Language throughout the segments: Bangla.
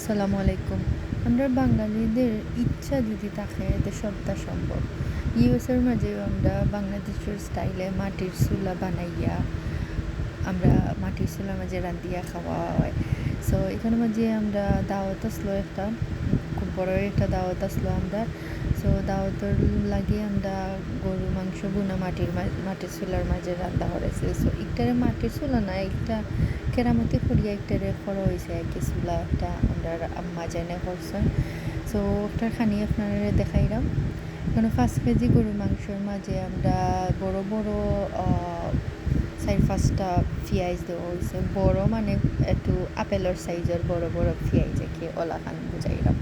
আসসালামু আলাইকুম। আমরা বাঙালিদের ইচ্ছা যদি থাকে তো সবটা সম্ভব। ইউএসের মাঝেও আমরা বাংলাদেশের স্টাইলে মাটির চুলা বানাইয়া আমরা মাটির চুলার মাঝে রান্ধিয়া খাওয়া হয়। সো এখানে মাঝে আমরা দাওয়াত আসলো একটা, খুব বড় একটা দাওয়াত আসলো আমরা। সো দাওয়াতের লাগিয়ে আমরা গরু মাংস বুনা মাটির চুলার মাঝে রান্না করেছে। সো একটারে মাটির চুলা না, একটা কেরামতি করিয়া একটারে করা হয়েছে আর কি চুলা একটা আমরা আম্মা জানে করছেন। সো ওটার খানি আপনারা দেখাইলাম। এখানে 5 কেজি গরু মাংসের মাঝে আমরা বড় বড় 4-5টা পেঁয়াজ দেওয়া হয়েছে। বড় মানে একটু আপেলের সাইজের বড় বড় পেঁয়াজ একে ওলাখান বুঝাইলাম।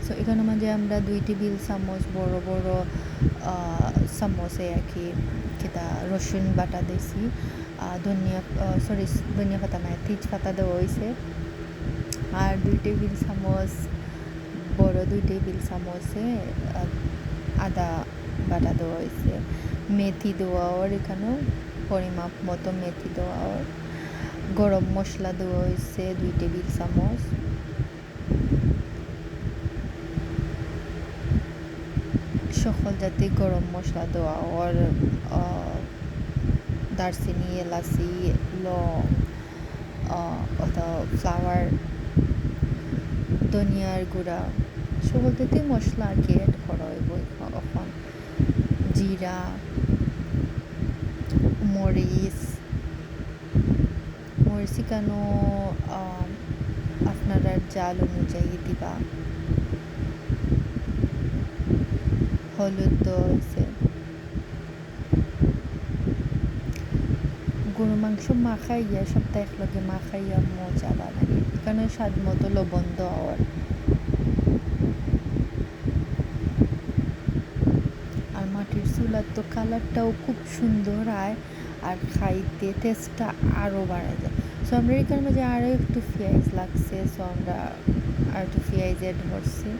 সো এখানের মাঝে আমরা 2 টেবিল চামচ বড় বড় চামচে আর কি কেটা রসুন বাটা দিয়েছি। ধনিয়া পাতা নয়, তেজপাতা দেওয়া হয়েছে। আর 2 টেবিল চামচ বড় 2 টেবিল চামচে আদা বাটা দেওয়া হয়েছে। মেথি দেওয়া ওর এখানেও পরিমাপ মতো মেথি দেওয়া ওর। গরম মশলা দেওয়া হয়েছে 2 টেবিল চামচ। সকল জাতি গরম মশলা দেওয়া ওর, দারচিনি, এলাচি, লং, ফ্লাওয়ার, ধনিয়ার গুঁড়া, সকল জাতি মশলা আর কি অ্যাড করা হইব এখন। জিরা, মরিচ কেন আপনারা জাল অনুযায়ী দিবা। হলুদ দেওয়া হয়েছে। গরু মাংস মাখাইয়া সপ্তাহে একলগে মাখাইয়া মজা বানাই। এখানে স্বাদ মতো লবণ দেওয়া। আর মাটির চুলার তো কালারটাও খুব সুন্দর হয়, আর খাইতে টেস্টটা আরও বাড়া যায়। সো আমরা এখানে মাঝে আরও একটু পেঁয়াজ লাগছে, সো আমরা আর একটু পেঁয়াজ অ্যাড করছি।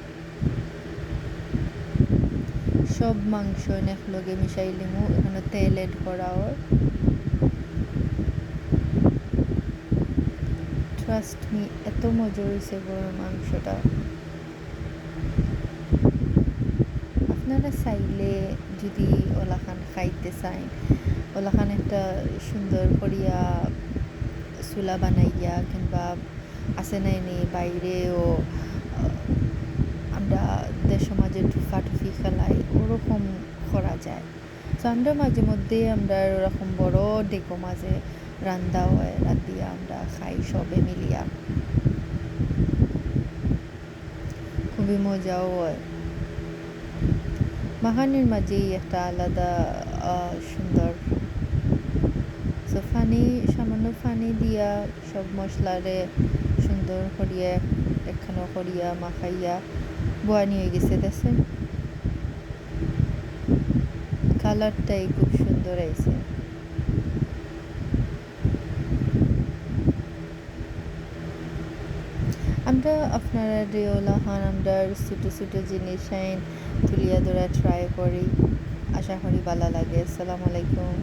সব মাংস একলগে মিশাই লিমু। এখানে তেল অ্যাড করা ওর। ট্রাস্ট মি, এত মজা হয়েছে গরুর মাংসটা। আপনারা চাইলে যদি ওলাখান খাইতে চান, ওলাখান একটা সুন্দর করিয়া চুলা বানাইয়া কিংবা আছে নাই নি বাইরেও আমরা দেশ সমাজে টুফি খেলাই ওরকম করা যায়। তো আমরা মাঝে মধ্যে আমরা ওরকম বড় ডেকো মাঝে রান্দা হয়, রান্দিয়া আমরা খাই সবে মিলিয়া, খুবই মজাও হয়। মাখানির মাঝেই একটা আলাদা সুন্দর। সো সামান্য পানি দিয়া সব মশলারে সুন্দর করিয়া একখানো করিয়া মাখাইয়া বোয়ানি হয়ে গেছে। দেখছেন কালারটাই খুব সুন্দর আইছে। আমরা আপনারা রেওলাহান আমরা ছোটো ছোটো জিনিস তুলিয়া ধরা ট্রাই করি। আশা করি ভালো লাগে। আসসালামু আলাইকুম।